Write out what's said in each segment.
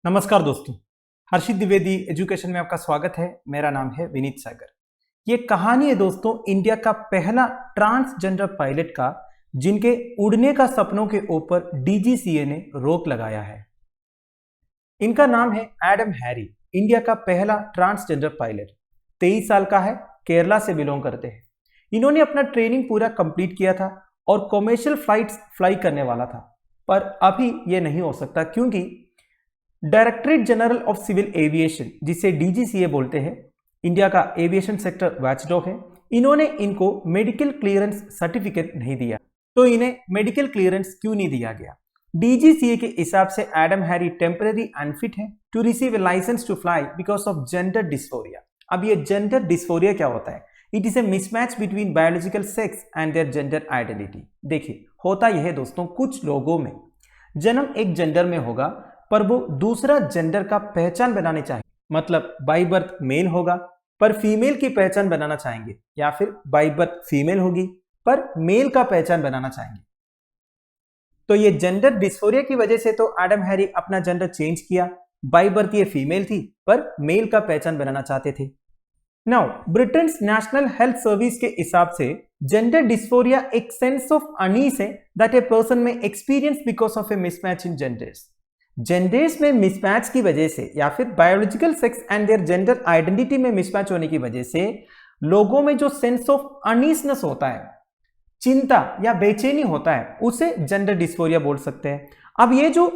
नमस्कार दोस्तों, हर्षित द्विवेदी एजुकेशन में आपका स्वागत है। मेरा नाम है विनीत सागर। ये कहानी है दोस्तों इंडिया का पहला ट्रांसजेंडर पायलट का, जिनके उड़ने का सपनों के ऊपर डीजीसीए ने रोक लगाया है। इनका नाम है एडम हैरी। इंडिया का पहला ट्रांसजेंडर पायलट 23 साल का है, केरला से बिलोंग करते हैं। इन्होंने अपना ट्रेनिंग पूरा कंप्लीट किया था और कॉमर्शियल फ्लाइट्स फ्लाई करने वाला था, पर अभी ये नहीं हो सकता क्योंकि Directorate General of Civil Aviation, जिसे डीजीसीए बोलते हैं, इंडिया का एविएशन सेक्टर वॉचडॉग है, इन्होंने इनको मेडिकल क्लियरेंस सर्टिफिकेट नहीं दिया। तो इन्हें मेडिकल क्लियरेंस क्यों नहीं दिया गया? डीजीसीए के हिसाब से एडम हैरी टेम्पररी अनफिट है to receive a licence to fly because of gender dysphoria. अब ये जेंडर डिस्फोरिया क्या होता है? It is a mismatch between biological sex and their gender identity. देखिए, होता यह है दोस्तों, कुछ लोगों में जन्म एक जेंडर में होगा पर वो दूसरा जेंडर का पहचान बनाने चाहिए, मतलब बाई बर्थ मेल होगा पर फीमेल की पहचान बनाना चाहेंगे, या फिर बाई बर्थ फीमेल होगी पर मेल का पहचान बनाना चाहेंगे। तो ये जेंडर डिस्फोरिया की वजह से तो एडम हैरी अपना जेंडर चेंज किया। बाई बर्थ ये फीमेल थी पर मेल का पहचान बनाना चाहते थे। Now Britain national health service के हिसाब से जेंडर डिस्फोरिया एक सेंस ऑफ अनीस है दैट ए पर्सन में experience because of A mismatch in genders. Genders में मिसमैच की वजह से या फिर biological sex and their gender identity में मिसमैच होने की वजह से लोगों में जो सेंस ऑफ अनईजनेस होता है, चिंता या बेचैनी होता है, उसे जेंडर डिस्फोरिया बोल सकते हैं। अब ये जो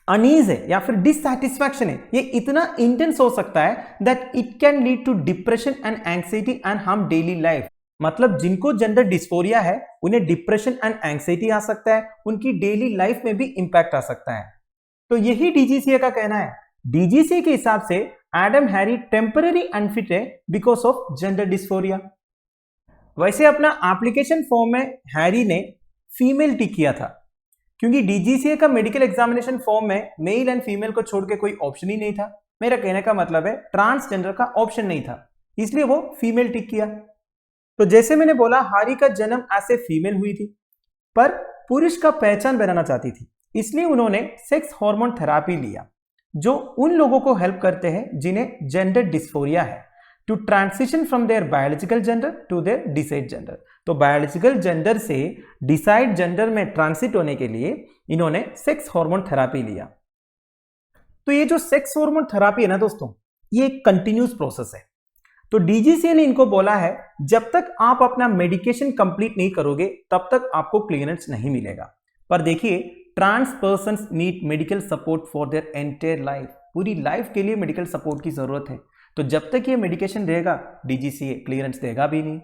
अनईज है या फिर डिससैटिस्फैक्शन है, ये इतना इंटेंस हो सकता है that it can lead to depression and anxiety and harm daily life. मतलब जिनको जेंडर डिस्फोरिया है उन्हें डिप्रेशन एंड एंग्जाइटी आ सकता है, उनकी डेली लाइफ में भी इंपैक्ट आ सकता है। तो यही डीजीसीए का कहना है। डीजीसीए के हिसाब से एडम हैरी टेम्पररी अनफिट है बिकॉज ऑफ जेंडर डिस्फोरिया। वैसे अपना एप्लीकेशन फॉर्म में हैरी ने फीमेल टिक किया था, क्योंकि डीजीसीए का मेडिकल एग्जामिनेशन फॉर्म में मेल एंड फीमेल को छोड़ के कोई ऑप्शन ही नहीं था। मेरा कहने का मतलब है ट्रांसजेंडर का ऑप्शन नहीं था, इसलिए वो फीमेल टिक किया। तो जैसे मैंने बोला, हैरी का जन्म ऐसे फीमेल हुई थी पर पुरुष का पहचान बनाना चाहती थी, इसलिए उन्होंने सेक्स हार्मोन थेरेपी लिया, जो उन लोगों को हेल्प करते हैं जिन्हें जेंडर डिस्फोरिया है, to transition from their biological gender to their decide gender. तो बायोलॉजिकल जेंडर से डिसाइड जेंडर में ट्रांसिट होने के लिए इन्होंने सेक्स हार्मोन थेरेपी लिया। तो ये जो सेक्स हार्मोन थेरेपी है ना दोस्तों, ये एक कंटिन्यूस प्रोसेस है। तो डीजीसीए ने इनको बोला है, जब तक आप अपना मेडिकेशन कंप्लीट नहीं करोगे तब तक आपको क्लियरेंस नहीं मिलेगा। पर देखिए, trans persons need medical support for their entire life. पूरी लाइफ के लिए मेडिकल सपोर्ट की जरूरत है। तो जब तक ये मेडिकेशन रहेगा डीजीसीए क्लियरेंस देगा भी नहीं।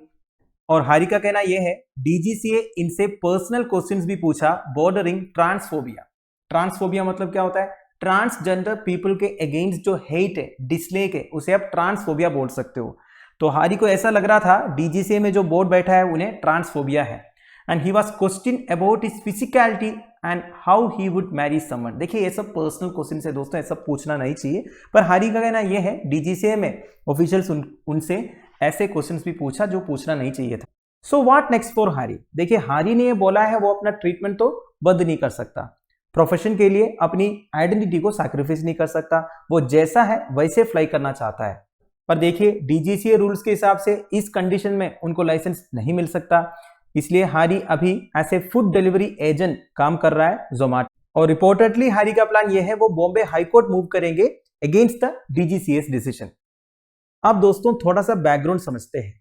और हैरी का कहना यह है, डीजीसीए इनसे पर्सनल क्वेश्चंस भी पूछा बॉर्डरिंग ट्रांसफोबिया। ट्रांसफोबिया मतलब क्या होता है? ट्रांसजेंडर पीपल के अगेंस्ट जो हेट है, डिसलाइक है, उसे आप ट्रांसफोबिया बोल सकते हो। तो हैरी को ऐसा लग रहा था डीजीसीए में जो बोर्ड बैठा है उन्हें ट्रांसफोबिया है, and he was question about his physicality and how he would Mary someone. देखिए, ये सब पर्सनल क्वेश्चन है दोस्तों, ये सब पूछना नहीं चाहिए। पर हैरी का कहना यह है, डीजीसीए में ऑफिशियल्स उनसे ऐसे क्वेश्चंस भी पूछा जो पूछना नहीं चाहिए था। So what next for Harry? देखिए, हैरी ने ये बोला है वो अपना ट्रीटमेंट तो बंद नहीं कर सकता, प्रोफेशन के लिए अपनी आइडेंटिटी को सैक्रिफाइस नहीं कर सकता। वो जैसा है वैसे फ्लाई करना चाहता है। पर देखिए, डीजीसीए रूल्स के हिसाब से इस कंडीशन में उनको लाइसेंस नहीं मिल सकता, इसलिए हैरी अभी ऐसे फूड डिलीवरी एजेंट काम कर रहा है जोमैटो। और रिपोर्टेडली हैरी का प्लान यह है वो बॉम्बे हाई कोर्ट मूव करेंगे अगेंस्ट द डीजीसीएस डिसीजन। अब दोस्तों थोड़ा सा बैकग्राउंड समझते हैं।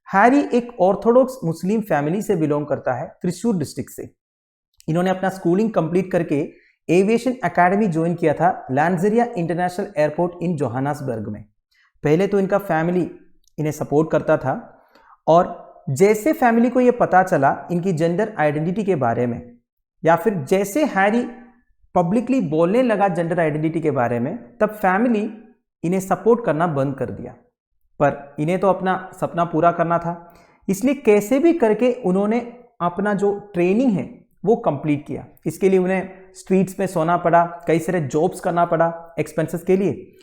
हैरी एक ऑर्थोडॉक्स मुस्लिम फैमिली से बिलोंग करता है, त्रिशूर डिस्ट्रिक्ट से। इन्होंने अपना स्कूलिंग कंप्लीट करके एविएशन एकेडमी ज्वाइन किया था लैंडजेरिया इंटरनेशनल एयरपोर्ट इन जोहान्सबर्ग में। पहले तो इनका फैमिली इन्हें सपोर्ट करता था, और जैसे फैमिली को यह पता चला इनकी जेंडर आइडेंटिटी के बारे में, या फिर जैसे हैरी पब्लिकली बोलने लगा जेंडर आइडेंटिटी के बारे में, तब फैमिली इन्हें सपोर्ट करना बंद कर दिया। पर इन्हें तो अपना सपना पूरा करना था, इसलिए कैसे भी करके उन्होंने अपना जो ट्रेनिंग है वो कंप्लीट किया। इसके लिए उन्हें स्ट्रीट्स में सोना पड़ा, कई सारे जॉब्स करना पड़ा एक्सपेंसेस के लिए।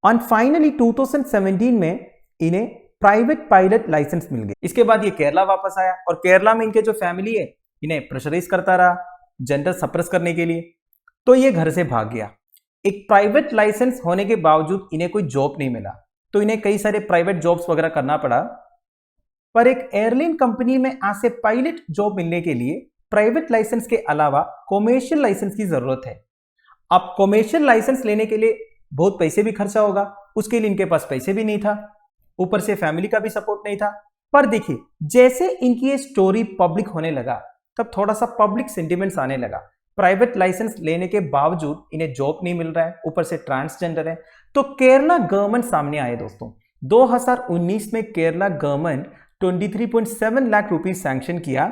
और फाइनली 2017 में इन्हें प्राइवेट पायलट लाइसेंस मिल गई। इसके बाद ये केरला वापस आया, और केरला में इनके जो फैमिली है इन्हें प्रेशराइज करता रहा जेंडर सप्रेस करने के लिए, तो ये घर से भाग गया। एक प्राइवेट लाइसेंस होने के बावजूद इन्हें कोई जॉब नहीं मिला, तो इन्हें कई सारे प्राइवेट जॉब्स वगैरह करना पड़ा। पर एक एयरलाइन कंपनी में आज से पायलट जॉब मिलने के लिए प्राइवेट लाइसेंस के अलावा कॉमर्शियल लाइसेंस की जरूरत है। अब कॉमर्शियल लाइसेंस लेने के लिए बहुत पैसे भी खर्चा होगा, उसके लिए इनके पास पैसे भी नहीं था, ऊपर से फैमिली का भी सपोर्ट नहीं था। पर देखिए, जैसे इनकी ये स्टोरी पब्लिक होने लगा तब थोड़ा सा पब्लिक सेंटिमेंट्स आने लगा। प्राइवेट लाइसेंस लेने के बावजूद इन्हें जॉब नहीं मिल रहा है, ऊपर से ट्रांसजेंडर है, तो केरला गवर्नमेंट सामने आए दोस्तों। 2019 में Kerala government 23.7 lakh rupees sanction किया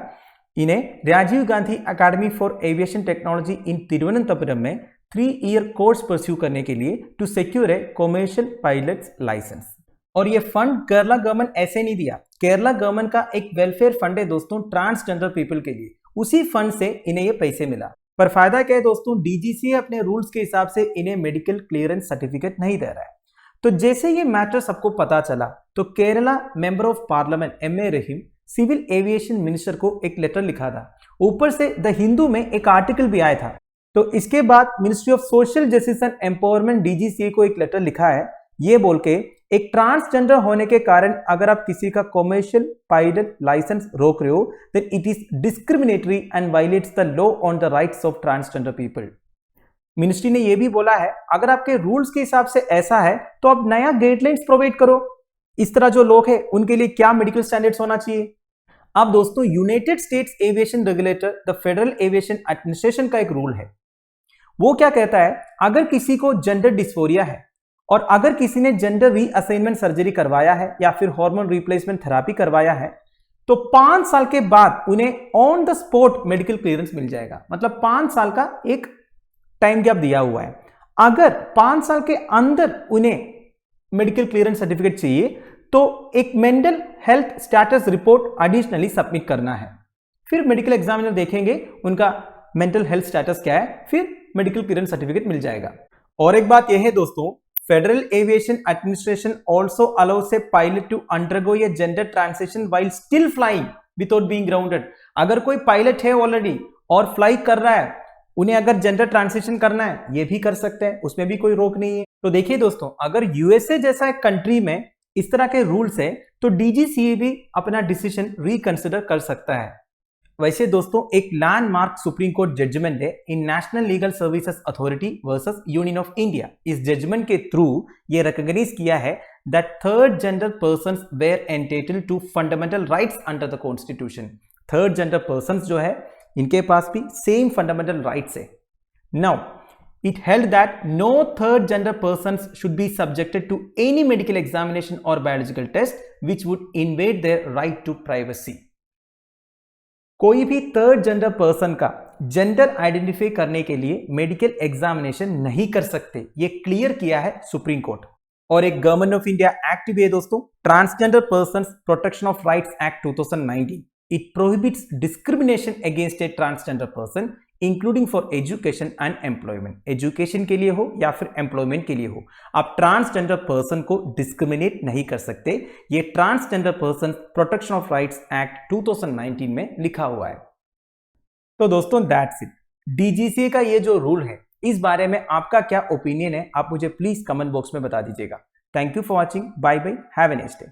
इन्हें Rajiv Gandhi Academy for Aviation Technology in Thiruvananthapuram में 3-ईयर कोर्स परस्यू करने के लिए to secure a commercial pilots licence. और ये फंड केरला गवर्नमेंट ऐसे नहीं दिया, केरला गवर्नमेंट का एक वेलफेयर फंड है दोस्तों ट्रांसजेंडर पीपल के लिए, उसी फंड से इन्हें ये पैसे मिला। पर फायदा क्या है दोस्तों, डीजीसीए अपने रूल्स के हिसाब से इन्हें मेडिकल क्लियरेंस सर्टिफिकेट नहीं दे रहा है। तो जैसे ये मैटर सबको पता चला तो Kerala Member of Parliament MA Rahim civil aviation minister को एक लेटर लिखा था, ऊपर से द हिंदू में एक आर्टिकल भी आया था। तो इसके बाद ministry of social justice and empowerment DGCA को एक लेटर लिखा है, ये बोल के एक ट्रांसजेंडर होने के कारण अगर आप किसी का कॉमर्शियल पायलट लाइसेंस रोक रहे हो then it is discriminatory and violates the law on the rights of transgender people. Ministry ने यह भी बोला है अगर आपके रूल्स के हिसाब से ऐसा है तो आप नया गाइडलाइंस प्रोवाइड करो, इस तरह जो लोग हैं उनके लिए क्या मेडिकल स्टैंडर्ड्स होना चाहिए। अब दोस्तों United states aviation regulator the federal aviation administration का एक रूल है, वो क्या कहता है, अगर किसी को जेंडर डिस्फोरिया है और अगर किसी ने जेंडर रीअसाइनमेंट सर्जरी करवाया है या फिर हार्मोन रिप्लेसमेंट थेरेपी करवाया है तो 5 साल के बाद उन्हें on the spot medical clearance मिल जाएगा। मतलब 5 साल का एक टाइम गैप दिया हुआ है। अगर 5 साल के अंदर उन्हें मेडिकल क्लियरेंस सर्टिफिकेट चाहिए तो एक mental health status report additionally submit करना है। फिर मेडिकल एग्जामिनर देखेंगे उनका मेंटल हेल्थ स्टेटस क्या है, फिर मेडिकल क्लियरेंस सर्टिफिकेट मिल जाएगा। और एक बात यह है दोस्तों, federal aviation administration also allows a pilot to undergo a gender transition while still flying without being grounded. अगर कोई पायलट है ऑलरेडी और फ्लाई कर रहा है, उन्हें अगर जेंडर ट्रांसिशन करना है ये भी कर सकते हैं, उसमें भी कोई रोक नहीं है। तो देखिए दोस्तों, अगर यूएसए जैसा एक कंट्री में इस तरह के रूल्स है तो डीजीसीए भी अपना डिसीजन रिकंसिडर कर सकता है। वैसे दोस्तों, एक लैंडमार्क सुप्रीम कोर्ट जजमेंट है in national legal services authority versus union of India. इस जजमेंट के थ्रू ये रिकॉग्नाइज किया है that third gender persons were entitled to fundamental rights under the constitution. Third gender persons जो है इनके पास भी सेम फंडामेंटल राइट्स है। Now it held that no third gender persons should be subjected to any medical examination or biological test which would invade their right to privacy। कोई भी third gender person का gender identify करने के लिए medical examination नहीं कर सकते, ये क्लियर किया है सुप्रीम कोर्ट। और एक गवर्नमेंट ऑफ इंडिया एक्ट भी है दोस्तों, transgender persons protection of rights act 2019। It prohibits discrimination against a transgender person including for education and employment. Education के लिए हो या फिर एम्प्लॉयमेंट के लिए हो, आप ट्रांसजेंडर पर्सन को डिस्क्रिमिनेट नहीं कर सकते। ये transgender person protection of rights act 2019 में लिखा हुआ है। तो दोस्तों दैट्स इट। डीजीसीए का ये जो रूल है इस बारे में आपका क्या ओपिनियन है, आप मुझे प्लीज कमेंट बॉक्स में बता दीजिएगा। Thank you for watching, bye bye, have a nice day.